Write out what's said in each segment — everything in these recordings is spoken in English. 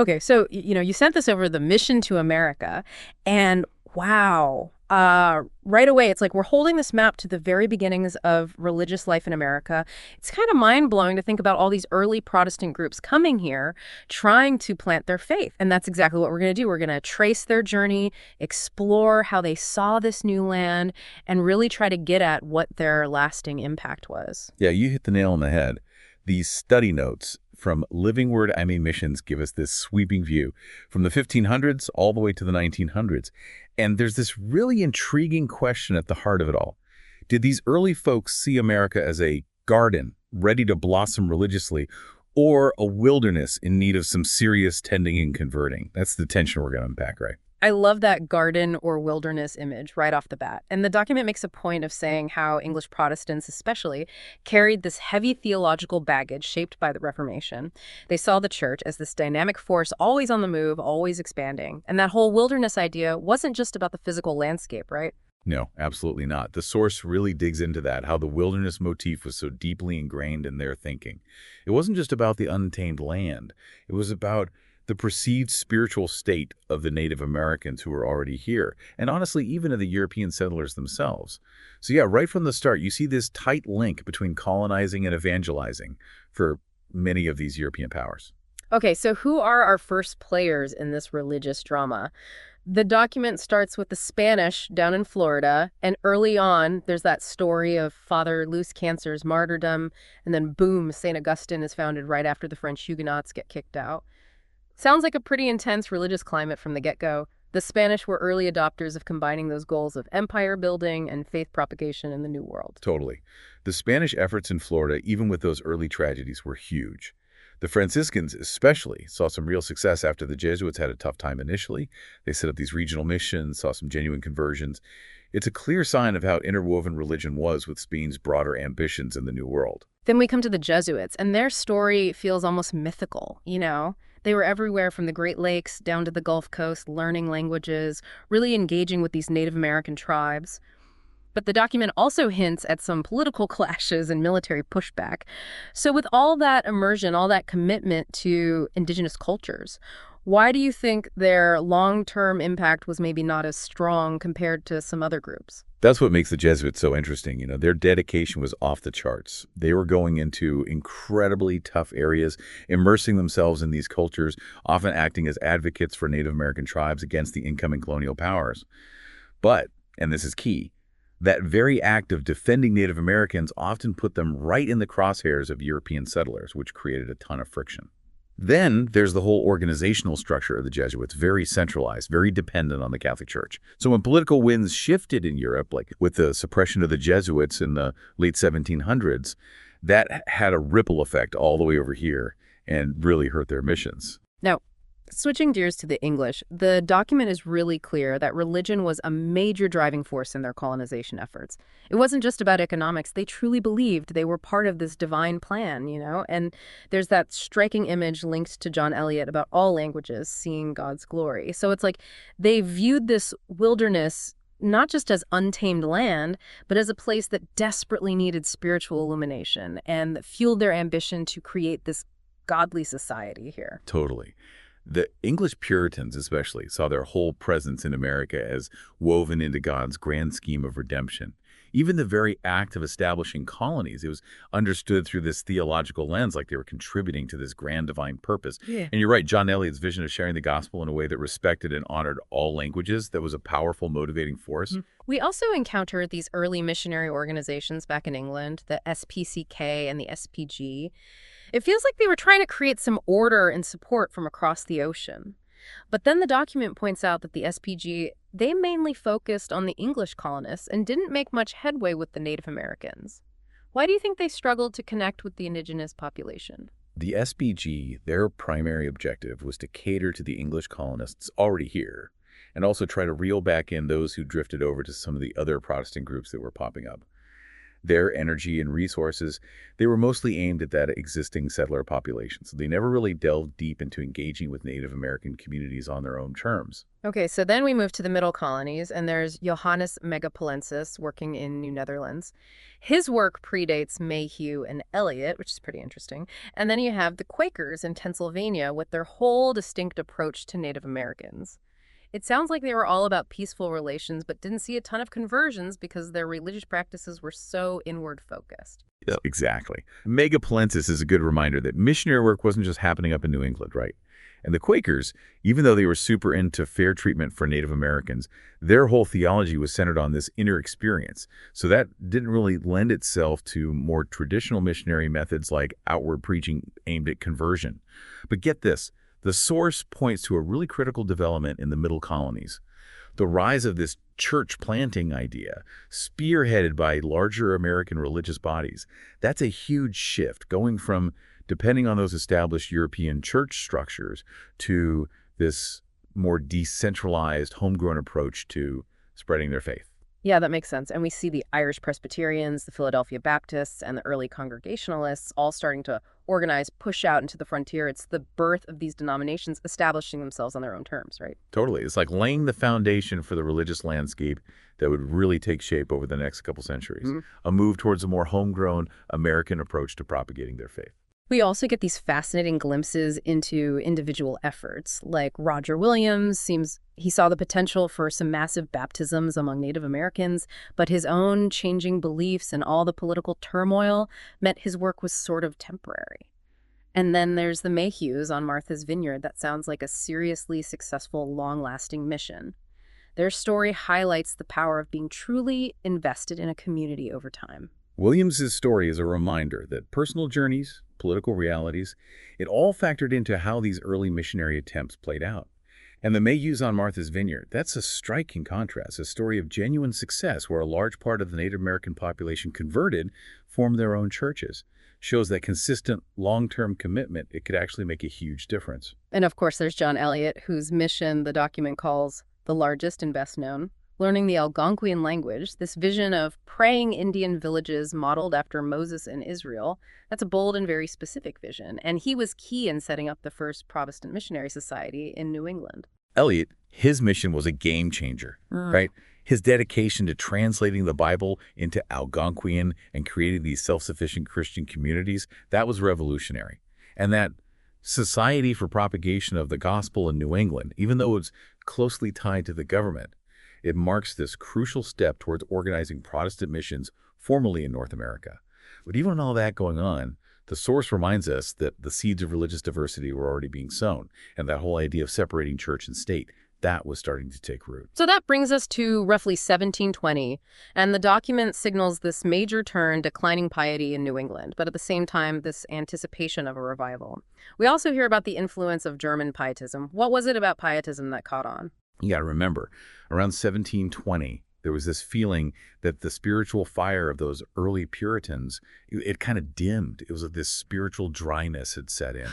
Okay, so you sent this over the mission to America, and wow, right away it's like we're holding this map to the very beginnings of religious life in America. It's kind of mind-blowing to think about all these early Protestant groups coming here, trying to plant their faith, and that's exactly what we're going to do. We're going to trace their journey, explore how they saw this new land, and really try to get at what their lasting impact was. Yeah, you hit the nail on the head. These study notes from Living Word IMA Missions give us this sweeping view from the 1500s all the way to the 1900s. And there's this really intriguing question at the heart of it all. Did these early folks see America as a garden ready to blossom religiously, or a wilderness in need of some serious tending and converting? That's the tension we're going to unpack, right? I love that garden or wilderness image right off the bat. And the document makes a point of saying how English Protestants especially carried this heavy theological baggage shaped by the Reformation. They saw the church as this dynamic force always on the move, always expanding. And that whole wilderness idea wasn't just about the physical landscape, right? No, absolutely not. The source really digs into that, how the wilderness motif was so deeply ingrained in their thinking. It wasn't just about the untamed land. It was about the perceived spiritual state of the Native Americans who were already here, and honestly, even of the European settlers themselves. So yeah, right from the start, you see this tight link between colonizing and evangelizing for many of these European powers. Okay, so who are our first players in this religious drama? The document starts with the Spanish down in Florida, and early on, there's that story of Father Luis Cancer's martyrdom, and then boom, St. Augustine is founded right after the French Huguenots get kicked out. Sounds like a pretty intense religious climate from the get-go. The Spanish were early adopters of combining those goals of empire building and faith propagation in the New World. Totally. The Spanish efforts in Florida, even with those early tragedies, were huge. The Franciscans especially saw some real success after the Jesuits had a tough time initially. They set up these regional missions, saw some genuine conversions. It's a clear sign of how interwoven religion was with Spain's broader ambitions in the New World. Then we come to the Jesuits, and their story feels almost mythical. They were everywhere from the Great Lakes down to the Gulf Coast, learning languages, really engaging with these Native American tribes. But the document also hints at some political clashes and military pushback. So with all that immersion, all that commitment to indigenous cultures, why do you think their long-term impact was maybe not as strong compared to some other groups? That's what makes the Jesuits so interesting. Their dedication was off the charts. They were going into incredibly tough areas, immersing themselves in these cultures, often acting as advocates for Native American tribes against the incoming colonial powers. But, and this is key, that very act of defending Native Americans often put them right in the crosshairs of European settlers, which created a ton of friction. Then there's the whole organizational structure of the Jesuits, very centralized, very dependent on the Catholic Church. So when political winds shifted in Europe, like with the suppression of the Jesuits in the late 1700s, that had a ripple effect all the way over here and really hurt their missions. Now, switching gears to the English, the document is really clear that religion was a major driving force in their colonization efforts. It wasn't just about economics. They truly believed they were part of this divine plan. And there's that striking image linked to John Eliot about all languages seeing God's glory. So it's like they viewed this wilderness not just as untamed land, but as a place that desperately needed spiritual illumination and that fueled their ambition to create this godly society here. Totally. The English Puritans especially saw their whole presence in America as woven into God's grand scheme of redemption. Even the very act of establishing colonies, it was understood through this theological lens, like they were contributing to this grand divine purpose. Yeah. And you're right, John Eliot's vision of sharing the gospel in a way that respected and honored all languages, that was a powerful motivating force. We also encountered these early missionary organizations back in England, the SPCK and the SPG. It feels like they were trying to create some order and support from across the ocean. But then the document points out that the SPG, they mainly focused on the English colonists and didn't make much headway with the Native Americans. Why do you think they struggled to connect with the indigenous population? The SPG, their primary objective was to cater to the English colonists already here, and also try to reel back in those who drifted over to some of the other Protestant groups that were popping up. Their energy and resources, they were mostly aimed at that existing settler population, so they never really delved deep into engaging with Native American communities on their own terms. Okay, so then we move to the middle colonies, and there's Johannes Megapolensis working in New Netherlands. His work predates Mayhew and Eliot, which is pretty interesting. And then you have the Quakers in Pennsylvania with their whole distinct approach to Native Americans. It sounds like they were all about peaceful relations, but didn't see a ton of conversions because their religious practices were so inward focused. Yep. Exactly. Megapolensis is a good reminder that missionary work wasn't just happening up in New England, right? And the Quakers, even though they were super into fair treatment for Native Americans, their whole theology was centered on this inner experience. So that didn't really lend itself to more traditional missionary methods like outward preaching aimed at conversion. But get this, the source points to a really critical development in the middle colonies. The rise of this church planting idea, spearheaded by larger American religious bodies, that's a huge shift, going from depending on those established European church structures to this more decentralized, homegrown approach to spreading their faith. Yeah, that makes sense. And we see the Irish Presbyterians, the Philadelphia Baptists, and the early Congregationalists all starting to organize, push out into the frontier. It's the birth of these denominations establishing themselves on their own terms, right? Totally. It's like laying the foundation for the religious landscape that would really take shape over the next couple centuries. A move towards a more homegrown American approach to propagating their faith. We also get these fascinating glimpses into individual efforts. Like Roger Williams seems he saw the potential for some massive baptisms among Native Americans, but his own changing beliefs and all the political turmoil meant his work was sort of temporary. And then there's the Mayhews on Martha's Vineyard. That sounds like a seriously successful, long-lasting mission. Their story highlights the power of being truly invested in a community over time. Williams's story is a reminder that personal journeys, political realities, it all factored into how these early missionary attempts played out. And the Mayhews on Martha's Vineyard, that's a striking contrast, a story of genuine success where a large part of the Native American population converted, formed their own churches. Shows that consistent, long-term commitment, it could actually make a huge difference. And of course, there's John Eliot, whose mission the document calls the largest and best known. Learning the Algonquian language, this vision of praying Indian villages modeled after Moses and Israel, that's a bold and very specific vision. And he was key in setting up the first Protestant missionary society in New England. Eliot, his mission was a game changer, right? His dedication to translating the Bible into Algonquian and creating these self-sufficient Christian communities, that was revolutionary. And that Society for Propagation of the Gospel in New England, even though it's closely tied to the government, it marks this crucial step towards organizing Protestant missions formally in North America. But even with all that going on, the source reminds us that the seeds of religious diversity were already being sown, and that whole idea of separating church and state, that was starting to take root. So that brings us to roughly 1720, and the document signals this major turn, declining piety in New England, but at the same time, this anticipation of a revival. We also hear about the influence of German pietism. What was it about pietism that caught on? You got to remember, around 1720, there was this feeling that the spiritual fire of those early Puritans, it kind of dimmed. It was like this spiritual dryness had set in.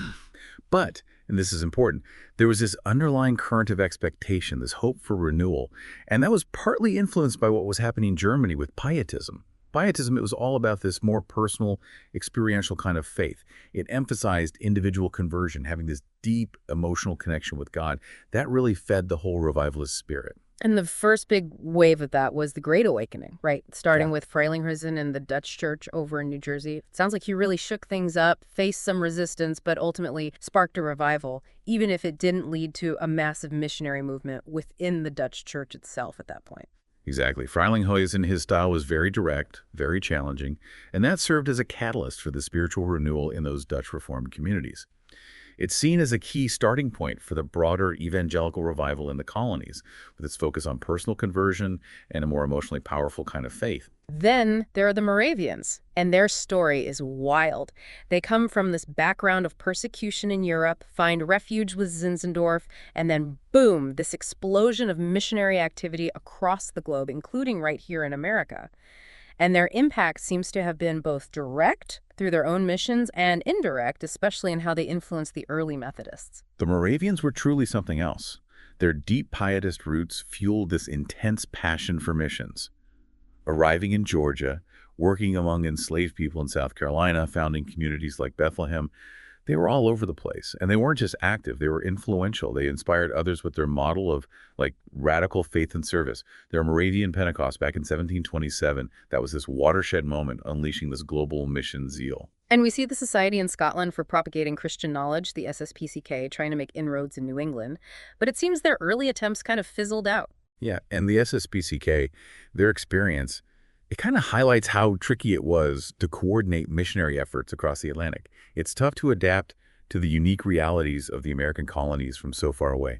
But, and this is important, there was this underlying current of expectation, this hope for renewal, and that was partly influenced by what was happening in Germany with pietism. Pietism, it was all about this more personal, experiential kind of faith. It emphasized individual conversion, having this deep emotional connection with God. That really fed the whole revivalist spirit. And the first big wave of that was the Great Awakening, right? Starting with Frelinghuysen and the Dutch church over in New Jersey. It sounds like he really shook things up, faced some resistance, but ultimately sparked a revival, even if it didn't lead to a massive missionary movement within the Dutch church itself at that point. Exactly. Frelinghuysen, his style was very direct, very challenging, and that served as a catalyst for the spiritual renewal in those Dutch Reformed communities. It's seen as a key starting point for the broader evangelical revival in the colonies, with its focus on personal conversion and a more emotionally powerful kind of faith. Then there are the Moravians, and their story is wild. They come from this background of persecution in Europe, find refuge with Zinzendorf, and then boom, this explosion of missionary activity across the globe, including right here in America. And their impact seems to have been both direct, through their own missions, and indirect, especially in how they influenced the early Methodists. The Moravians were truly something else. Their deep pietist roots fueled this intense passion for missions. Arriving in Georgia, working among enslaved people in South Carolina, founding communities like Bethlehem. They were all over the place, and they weren't just active, they were influential. They inspired others with their model of like radical faith and service. Their Moravian Pentecost back in 1727, that was this watershed moment unleashing this global mission zeal. And we see the Society in Scotland for Propagating Christian Knowledge, the SSPCK, trying to make inroads in New England. But it seems their early attempts kind of fizzled out. Yeah, and the SSPCK, their experience, it kind of highlights how tricky it was to coordinate missionary efforts across the Atlantic. It's tough to adapt to the unique realities of the American colonies from so far away.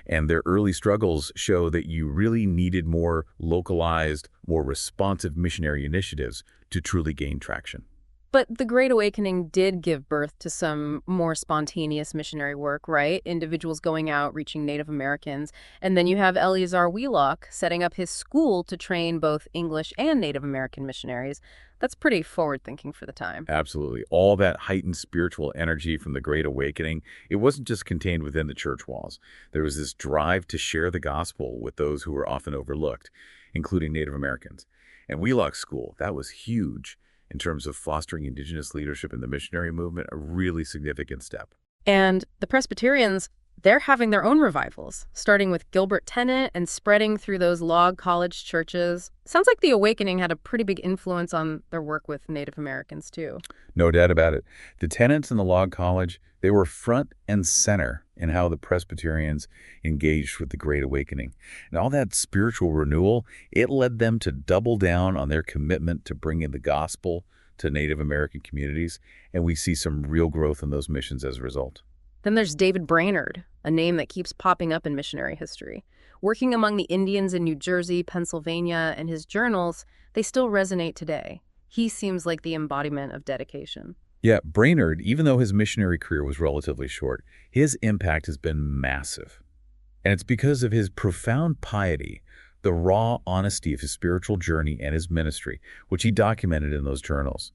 And their early struggles show that you really needed more localized, more responsive missionary initiatives to truly gain traction. But the Great Awakening did give birth to some more spontaneous missionary work, right? Individuals going out, reaching Native Americans. And then you have Eleazar Wheelock setting up his school to train both English and Native American missionaries. That's pretty forward-thinking for the time. Absolutely. All that heightened spiritual energy from the Great Awakening, it wasn't just contained within the church walls. There was this drive to share the gospel with those who were often overlooked, including Native Americans. And Wheelock's school, that was huge in terms of fostering indigenous leadership in the missionary movement, a really significant step. And the Presbyterians, they're having their own revivals, starting with Gilbert Tennent and spreading through those log college churches. Sounds like the Awakening had a pretty big influence on their work with Native Americans, too. No doubt about it. The tenants in the log college, they were front and center in how the Presbyterians engaged with the Great Awakening. And all that spiritual renewal, it led them to double down on their commitment to bringing the gospel to Native American communities, and we see some real growth in those missions as a result. Then there's David Brainerd, a name that keeps popping up in missionary history. Working among the Indians in New Jersey, Pennsylvania, and his journals, they still resonate today. He seems like the embodiment of dedication. Yeah, Brainerd, even though his missionary career was relatively short, his impact has been massive. And it's because of his profound piety, the raw honesty of his spiritual journey and his ministry, which he documented in those journals.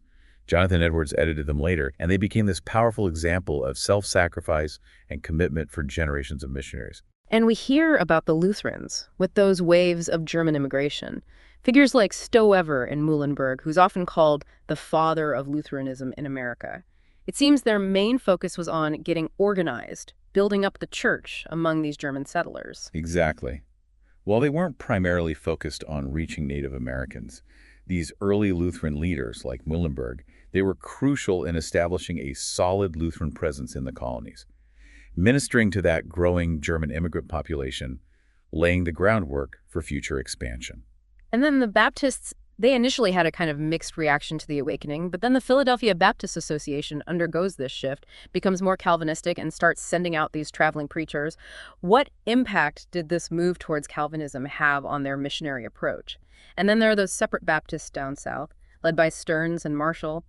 Jonathan Edwards edited them later, and they became this powerful example of self-sacrifice and commitment for generations of missionaries. And we hear about the Lutherans with those waves of German immigration. Figures like Stowever in Muhlenberg, who's often called the father of Lutheranism in America. It seems their main focus was on getting organized, building up the church among these German settlers. Exactly. While they weren't primarily focused on reaching Native Americans, these early Lutheran leaders, like Muhlenberg, they were crucial in establishing a solid Lutheran presence in the colonies, ministering to that growing German immigrant population, laying the groundwork for future expansion. And then the Baptists, they initially had a kind of mixed reaction to the Awakening, but then the Philadelphia Baptist Association undergoes this shift, becomes more Calvinistic, and starts sending out these traveling preachers. What impact did this move towards Calvinism have on their missionary approach? And then there are those separate Baptists down south, led by Stearns and Marshall.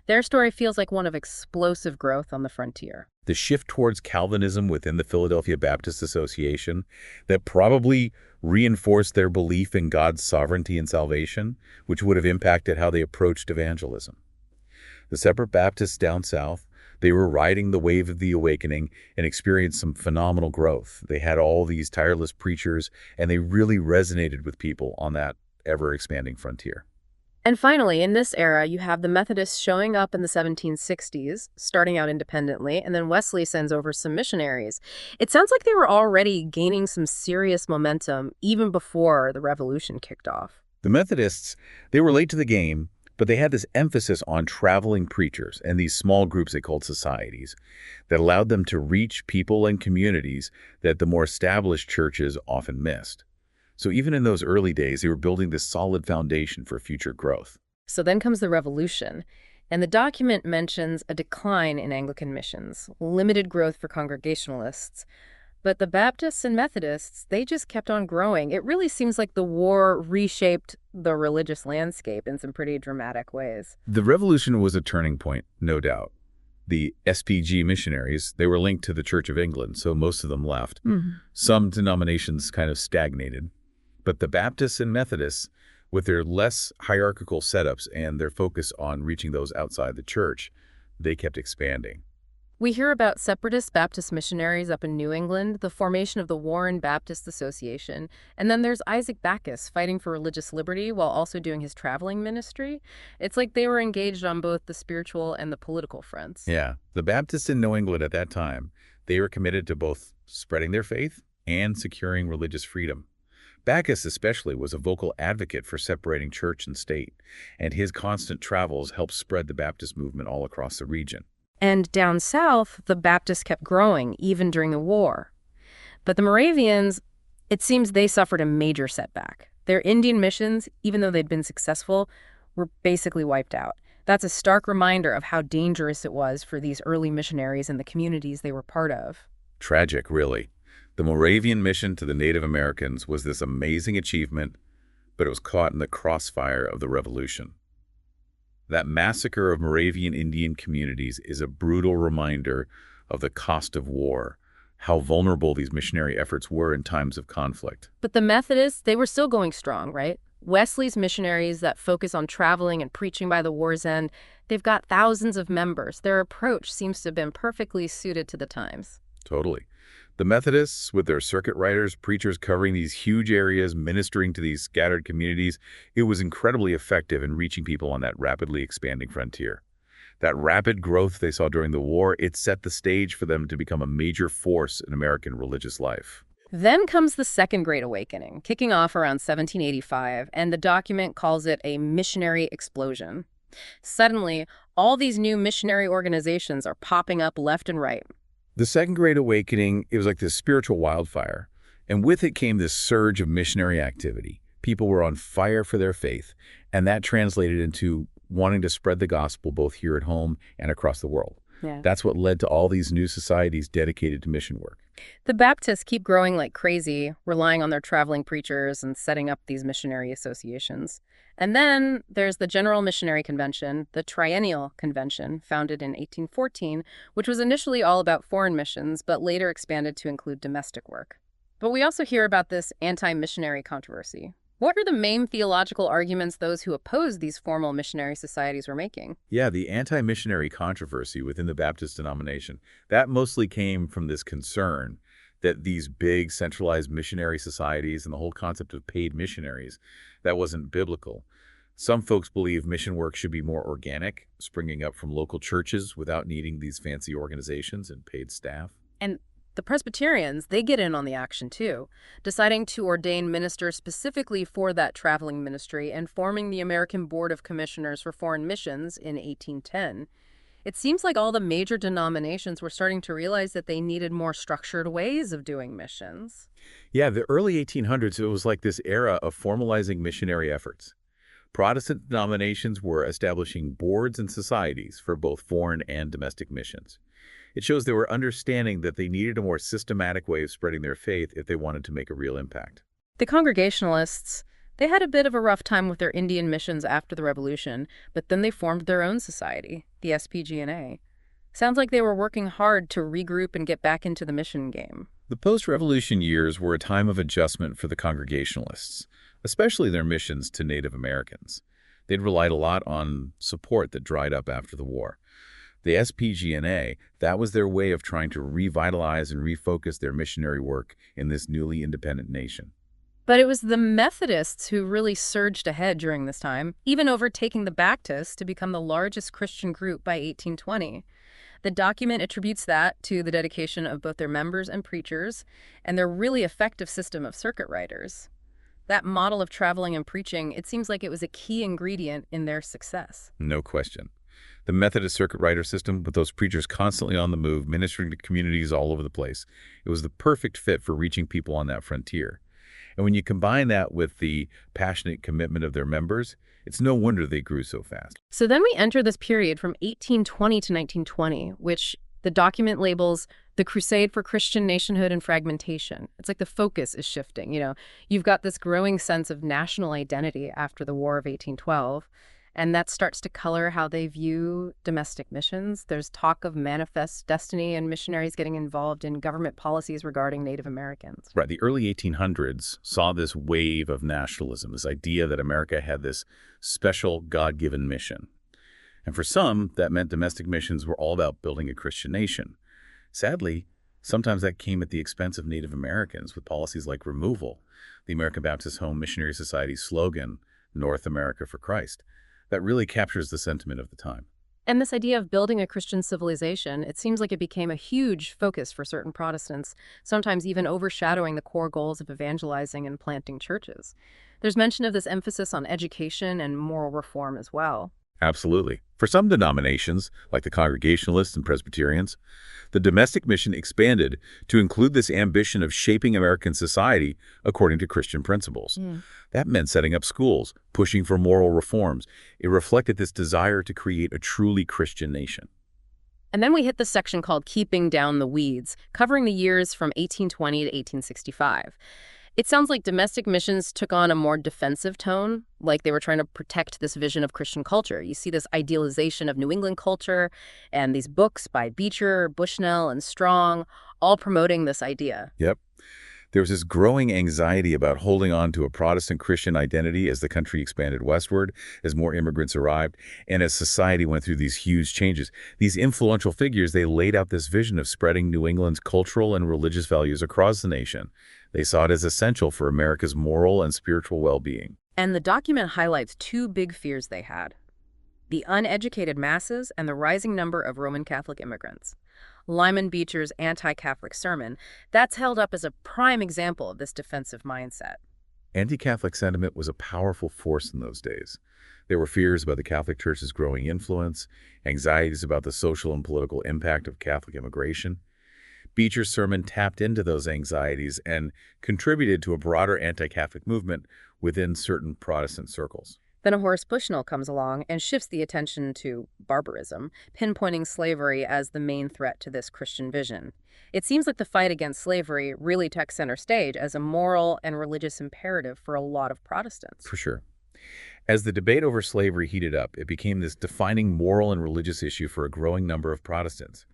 Their story feels like one of explosive growth on the frontier. The shift towards Calvinism within the Philadelphia Baptist Association that probably reinforced their belief in God's sovereignty and salvation, which would have impacted how they approached evangelism. The separate Baptists down south, they were riding the wave of the Awakening and experienced some phenomenal growth. They had all these tireless preachers, and they really resonated with people on that ever-expanding frontier. And finally, in this era, you have the Methodists showing up in the 1760s, starting out independently, and then Wesley sends over some missionaries. It sounds like they were already gaining some serious momentum even before the Revolution kicked off. The Methodists, they were late to the game, but they had this emphasis on traveling preachers and these small groups they called societies that allowed them to reach people and communities that the more established churches often missed. So even in those early days, they were building this solid foundation for future growth. So then comes the Revolution, and the document mentions a decline in Anglican missions, limited growth for Congregationalists. But the Baptists and Methodists, they just kept on growing. It really seems like the war reshaped the religious landscape in some pretty dramatic ways. The Revolution was a turning point, no doubt. The SPG missionaries, they were linked to the Church of England, so most of them left. Some denominations kind of stagnated. But the Baptists and Methodists, with their less hierarchical setups and their focus on reaching those outside the church, they kept expanding. We hear about separatist Baptist missionaries up in New England, the formation of the Warren Baptist Association, and then there's Isaac Backus fighting for religious liberty while also doing his traveling ministry. It's like they were engaged on both the spiritual and the political fronts. Yeah, the Baptists in New England at that time, they were committed to both spreading their faith and securing religious freedom. Backus especially was a vocal advocate for separating church and state, and his constant travels helped spread the Baptist movement all across the region. And down south, the Baptists kept growing, even during the war. But the Moravians, it seems they suffered a major setback. Their Indian missions, even though they'd been successful, were basically wiped out. That's a stark reminder of how dangerous it was for these early missionaries and the communities they were part of. Tragic, really. The Moravian mission to the Native Americans was this amazing achievement, but it was caught in the crossfire of the Revolution. That massacre of Moravian Indian communities is a brutal reminder of the cost of war, how vulnerable these missionary efforts were in times of conflict. But the Methodists, they were still going strong, right? Wesley's missionaries that focus on traveling and preaching by the war's end, they've got thousands of members. Their approach seems to have been perfectly suited to the times. Totally. The Methodists, with their circuit riders, preachers covering these huge areas, ministering to these scattered communities, it was incredibly effective in reaching people on that rapidly expanding frontier. That rapid growth they saw during the war, it set the stage for them to become a major force in American religious life. Then comes the Second Great Awakening, kicking off around 1785, and the document calls it a missionary explosion. Suddenly, all these new missionary organizations are popping up left and right. The Second Great Awakening, it was like this spiritual wildfire, and with it came this surge of missionary activity. People were on fire for their faith, and that translated into wanting to spread the gospel both here at home and across the world. Yeah. That's what led to all these new societies dedicated to mission work. The Baptists keep growing like crazy, relying on their traveling preachers and setting up these missionary associations. And then there's the General Missionary Convention, the Triennial Convention, founded in 1814, which was initially all about foreign missions, but later expanded to include domestic work. But we also hear about this anti-missionary controversy. What are the main theological arguments those who oppose these formal missionary societies were making? Yeah, the anti-missionary controversy within the Baptist denomination, that mostly came from this concern that these big centralized missionary societies and the whole concept of paid missionaries, that wasn't biblical. Some folks believe mission work should be more organic, springing up from local churches without needing these fancy organizations and paid staff. And the Presbyterians, they get in on the action too, deciding to ordain ministers specifically for that traveling ministry and forming the American Board of Commissioners for Foreign Missions in 1810. It seems like all the major denominations were starting to realize that they needed more structured ways of doing missions. Yeah, the early 1800s, it was like this era of formalizing missionary efforts. Protestant denominations were establishing boards and societies for both foreign and domestic missions. It shows they were understanding that they needed a more systematic way of spreading their faith if they wanted to make a real impact. The Congregationalists, they had a bit of a rough time with their Indian missions after the Revolution, but then they formed their own society, the SPGNA. Sounds like they were working hard to regroup and get back into the mission game. The post-revolution years were a time of adjustment for the Congregationalists, especially their missions to Native Americans. They'd relied a lot on support that dried up after the war. The SPGNA, that was their way of trying to revitalize and refocus their missionary work in this newly independent nation. But it was the Methodists who really surged ahead during this time, even overtaking the Baptists to become the largest Christian group by 1820. The document attributes that to the dedication of both their members and preachers and their really effective system of circuit riders. That model of traveling and preaching, it seems like it was a key ingredient in their success. No question. The Methodist circuit rider system, with those preachers constantly on the move, ministering to communities all over the place, it was the perfect fit for reaching people on that frontier. And when you combine that with the passionate commitment of their members, it's no wonder they grew so fast. So then we enter this period from 1820 to 1920, which the document labels the crusade for Christian nationhood and fragmentation. It's like the focus is shifting. You've got this growing sense of national identity after the War of 1812. And that starts to color how they view domestic missions. There's talk of manifest destiny and missionaries getting involved in government policies regarding Native Americans. Right. The early 1800s saw this wave of nationalism, this idea that America had this special God-given mission. And for some, that meant domestic missions were all about building a Christian nation. Sadly, sometimes that came at the expense of Native Americans with policies like removal, the American Baptist Home Missionary Society's slogan, North America for Christ. That really captures the sentiment of the time. And this idea of building a Christian civilization, it seems like it became a huge focus for certain Protestants, sometimes even overshadowing the core goals of evangelizing and planting churches. There's mention of this emphasis on education and moral reform as well. Absolutely. For some denominations, like the Congregationalists and Presbyterians, the domestic mission expanded to include this ambition of shaping American society according to Christian principles. That meant setting up schools, pushing for moral reforms. It reflected this desire to create a truly Christian nation. And then we hit the section called Keeping Down the Weeds, covering the years from 1820 to 1865. It sounds like domestic missions took on a more defensive tone, like they were trying to protect this vision of Christian culture. You see this idealization of New England culture and these books by Beecher, Bushnell, and Strong, all promoting this idea. Yep. There was this growing anxiety about holding on to a Protestant Christian identity as the country expanded westward, as more immigrants arrived, and as society went through these huge changes. These influential figures, they laid out this vision of spreading New England's cultural and religious values across the nation. They saw it as essential for America's moral and spiritual well-being. And the document highlights two big fears they had: the uneducated masses and the rising number of Roman Catholic immigrants. Lyman Beecher's anti-Catholic sermon, that's held up as a prime example of this defensive mindset. Anti-Catholic sentiment was a powerful force in those days. There were fears about the Catholic Church's growing influence, anxieties about the social and political impact of Catholic immigration. Beecher's sermon tapped into those anxieties and contributed to a broader anti-Catholic movement within certain Protestant circles. Then Horace Bushnell comes along and shifts the attention to barbarism, pinpointing slavery as the main threat to this Christian vision. It seems like the fight against slavery really took center stage as a moral and religious imperative for a lot of Protestants. For sure. As the debate over slavery heated up, it became this defining moral and religious issue for a growing number of Protestants.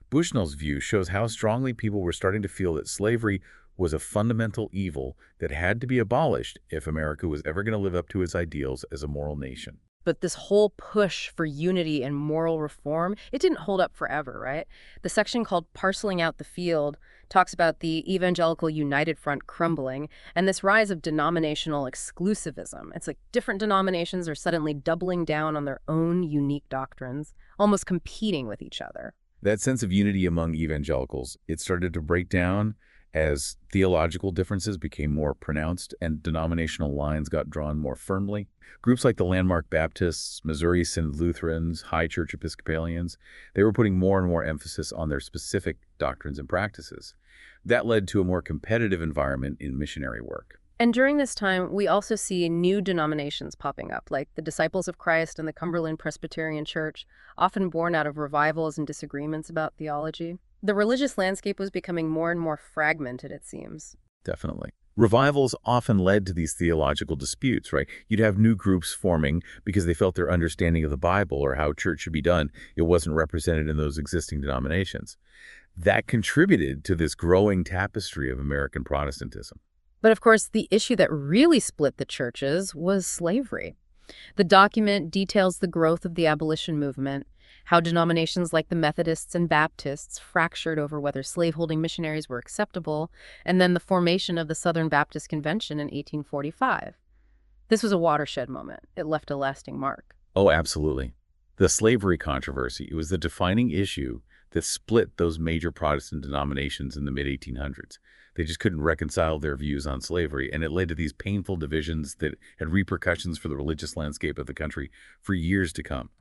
Bushnell's view shows how strongly people were starting to feel that slavery was a fundamental evil that had to be abolished if America was ever going to live up to its ideals as a moral nation. But this whole push for unity and moral reform, it didn't hold up forever, right? The section called Parceling Out the Field talks about the Evangelical United Front crumbling and this rise of denominational exclusivism. It's like different denominations are suddenly doubling down on their own unique doctrines, almost competing with each other. That sense of unity among evangelicals, it started to break down as theological differences became more pronounced and denominational lines got drawn more firmly. Groups like the Landmark Baptists, Missouri Synod Lutherans, High Church Episcopalians, they were putting more and more emphasis on their specific doctrines and practices. That led to a more competitive environment in missionary work. And during this time, we also see new denominations popping up, like the Disciples of Christ and the Cumberland Presbyterian Church, often born out of revivals and disagreements about theology. The religious landscape was becoming more and more fragmented, it seems. Definitely. Revivals often led to these theological disputes, right? You'd have new groups forming because they felt their understanding of the Bible or how church should be done, it wasn't represented in those existing denominations. That contributed to this growing tapestry of American Protestantism. But of course, the issue that really split the churches was slavery. The document details the growth of the abolition movement, how denominations like the Methodists and Baptists fractured over whether slaveholding missionaries were acceptable, and then the formation of the Southern Baptist Convention in 1845. This was a watershed moment. It left a lasting mark. Oh, absolutely. The slavery controversy, it was the defining issue that split those major Protestant denominations in the mid-1800s. They just couldn't reconcile their views on slavery, and it led to these painful divisions that had repercussions for the religious landscape of the country for years to come.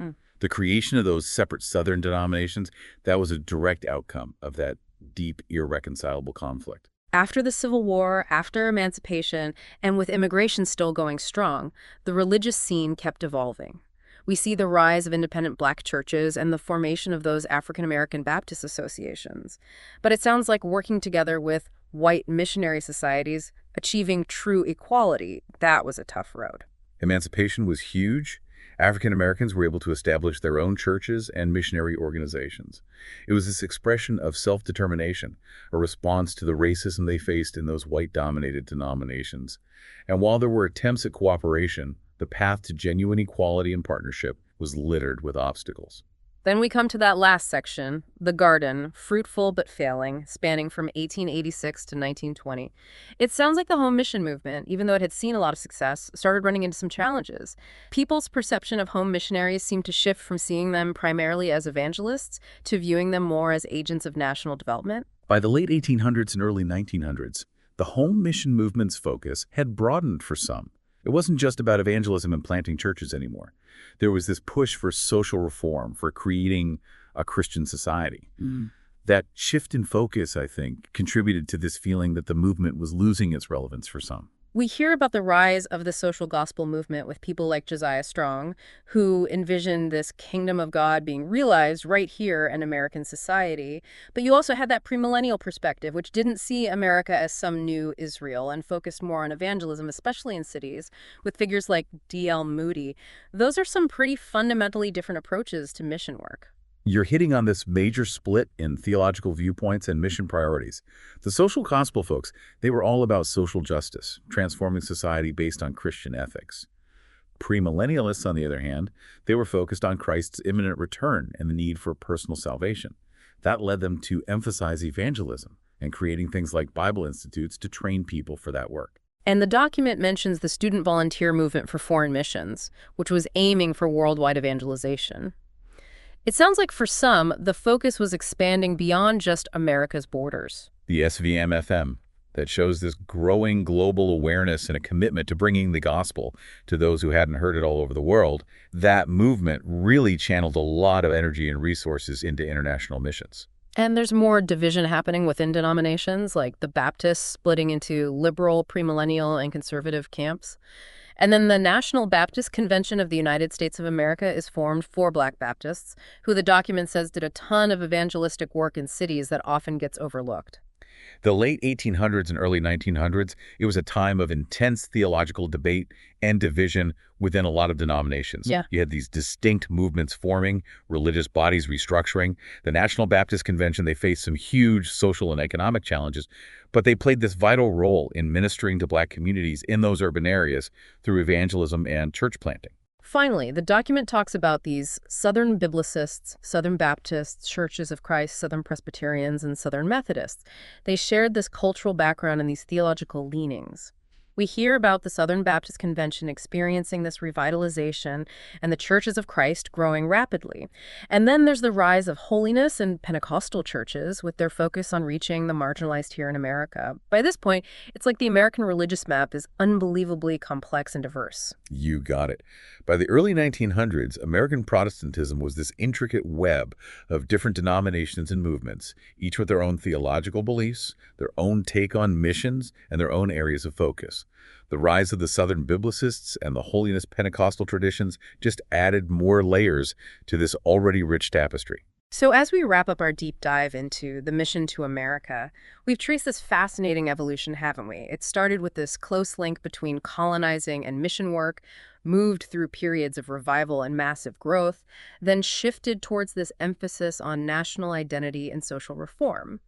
The creation of those separate Southern denominations, that was a direct outcome of that deep, irreconcilable conflict. After the Civil War, after emancipation, and with immigration still going strong, the religious scene kept evolving. We see the rise of independent Black churches and the formation of those African-American Baptist associations. But it sounds like working together with white missionary societies, achieving true equality, that was a tough road. Emancipation was huge. African Americans were able to establish their own churches and missionary organizations. It was this expression of self-determination, a response to the racism they faced in those white-dominated denominations. And while there were attempts at cooperation, the path to genuine equality and partnership, was littered with obstacles. Then we come to that last section, the garden, fruitful but failing, spanning from 1886 to 1920. It sounds like the home mission movement, even though it had seen a lot of success, started running into some challenges. People's perception of home missionaries seemed to shift from seeing them primarily as evangelists to viewing them more as agents of national development. By the late 1800s and early 1900s, the home mission movement's focus had broadened for some. It wasn't just about evangelism and planting churches anymore. There was this push for social reform, for creating a Christian society. That shift in focus, I think, contributed to this feeling that the movement was losing its relevance for some. We hear about the rise of the social gospel movement with people like Josiah Strong, who envisioned this kingdom of God being realized right here in American society. But you also had that premillennial perspective, which didn't see America as some new Israel and focused more on evangelism, especially in cities, with figures like D.L. Moody. Those are some pretty fundamentally different approaches to mission work. You're hitting on this major split in theological viewpoints and mission priorities. The social gospel folks, they were all about social justice, transforming society based on Christian ethics. Premillennialists, on the other hand, they were focused on Christ's imminent return and the need for personal salvation. That led them to emphasize evangelism and creating things like Bible institutes to train people for that work. And the document mentions the student volunteer movement for foreign missions, which was aiming for worldwide evangelization. It sounds like for some, the focus was expanding beyond just America's borders. The SVMFM, that shows this growing global awareness and a commitment to bringing the gospel to those who hadn't heard it all over the world, that movement really channeled a lot of energy and resources into international missions. And there's more division happening within denominations, like the Baptists splitting into liberal, premillennial, and conservative camps. And then the National Baptist Convention of the United States of America is formed for Black Baptists, who the document says did a ton of evangelistic work in cities that often gets overlooked. The late 1800s and early 1900s, it was a time of intense theological debate and division within a lot of denominations. Yeah. You had these distinct movements forming, religious bodies restructuring. The National Baptist Convention, they faced some huge social and economic challenges, but they played this vital role in ministering to Black communities in those urban areas through evangelism and church planting. Finally, the document talks about these Southern Biblicists, Southern Baptists, Churches of Christ, Southern Presbyterians, and Southern Methodists. They shared this cultural background and these theological leanings. We hear about the Southern Baptist Convention experiencing this revitalization and the Churches of Christ growing rapidly. And then there's the rise of holiness and Pentecostal churches with their focus on reaching the marginalized here in America. By this point, it's like the American religious map is unbelievably complex and diverse. You got it. By the early 1900s, American Protestantism was this intricate web of different denominations and movements, each with their own theological beliefs, their own take on missions, and their own areas of focus. The rise of the Southern Biblicists and the holiness Pentecostal traditions just added more layers to this already rich tapestry. So as we wrap up our deep dive into the mission to America, we've traced this fascinating evolution, haven't we? It started with this close link between colonizing and mission work, moved through periods of revival and massive growth, then shifted towards this emphasis on national identity and social reform.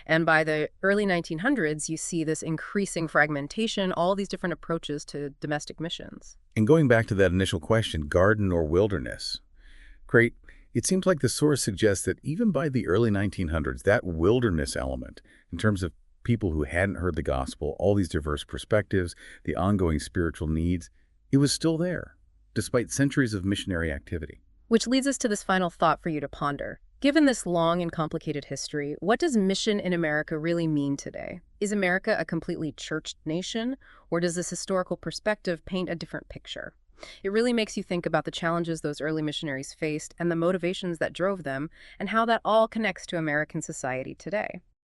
And by the early 1900s, you see this increasing fragmentation, all these different approaches to domestic missions. And going back to that initial question, garden or wilderness? Great. It seems like the source suggests that even by the early 1900s, that wilderness element, in terms of people who hadn't heard the gospel, all these diverse perspectives, the ongoing spiritual needs, it was still there, despite centuries of missionary activity. Which leads us to this final thought for you to ponder. Given this long and complicated history, what does mission in America really mean today? Is America a completely churched nation, or does this historical perspective paint a different picture? It really makes you think about the challenges those early missionaries faced and the motivations that drove them, and how that all connects to American society today.